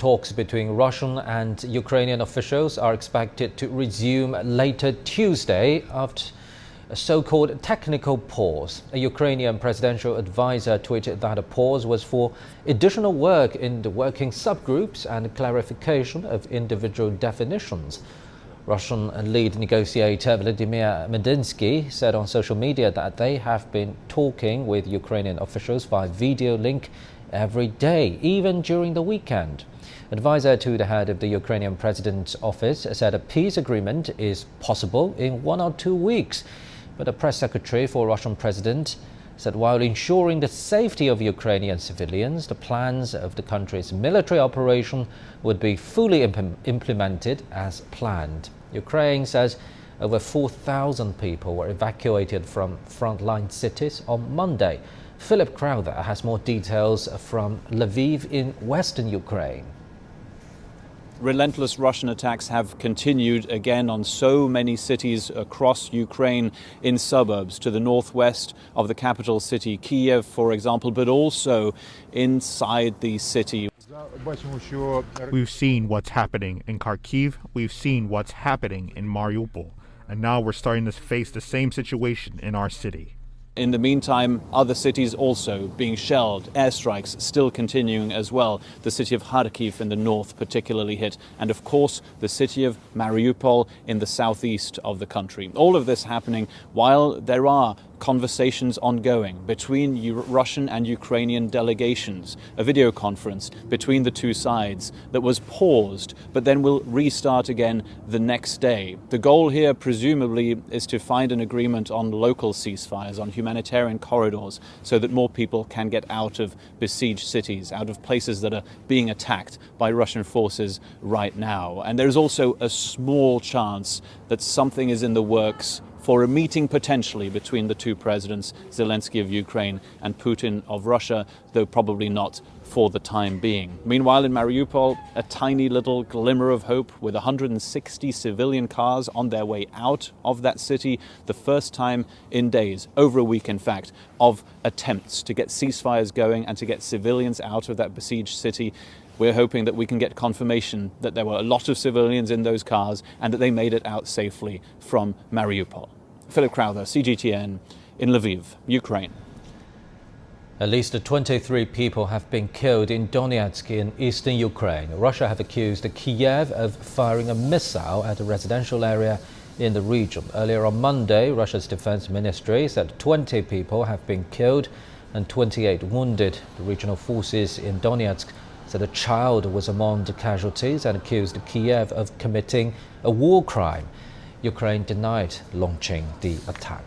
Talks between Russian and Ukrainian officials are expected to resume later Tuesday after a so-called technical pause. A Ukrainian presidential advisor tweeted that a pause was for additional work in the working subgroups and clarification of individual definitions. Russian lead negotiator Vladimir Medinsky said on social media that they have been talking with Ukrainian officials via video link every day, even during the weekend. Advisor to the head of the Ukrainian president's office said a peace agreement is possible in 1 or 2 weeks. But the press secretary for Russian president said while ensuring the safety of Ukrainian civilians, the plans of the country's military operation would be fully implemented as planned. Ukraine says over 4,000 people were evacuated from frontline cities on Monday. Philip Crowther has more details from Lviv in western Ukraine. Relentless Russian attacks have continued again on so many cities across Ukraine, in suburbs to the northwest of the capital city, Kiev, for example, but also inside the city. We've seen what's happening in Kharkiv, we've seen what's happening in Mariupol, and now we're starting to face the same situation in our city. In the meantime, other cities also being shelled, airstrikes still continuing as well. The city of Kharkiv in the north particularly hit, and of course the city of Mariupol in the southeast of the country. All of this happening while there are conversations ongoing between Russian and Ukrainian delegations, a video conference between the two sides that was paused but then will restart again the next day. The goal here presumably is to find an agreement on local ceasefires, on humanitarian corridors, so that more people can get out of besieged cities, out of places that are being attacked by Russian forces right now. And there's also a small chance that something is in the works for a meeting potentially between the two presidents, Zelensky of Ukraine and Putin of Russia, though probably not for the time being. Meanwhile, in Mariupol, a tiny little glimmer of hope with 160 civilian cars on their way out of that city, the first time in days, over a week in fact, of attempts to get ceasefires going and to get civilians out of that besieged city. We're hoping that we can get confirmation that there were a lot of civilians in those cars and that they made it out safely from Mariupol. Philip Crowther, CGTN, in Lviv, Ukraine. At least 23 people have been killed in Donetsk in eastern Ukraine. Russia have accused Kiev of firing a missile at a residential area in the region. Earlier on Monday, Russia's defense ministry said 20 people have been killed and 28 wounded. The regional forces in Donetsk said a child was among the casualties and accused Kiev of committing a war crime. Ukraine denied launching the attack.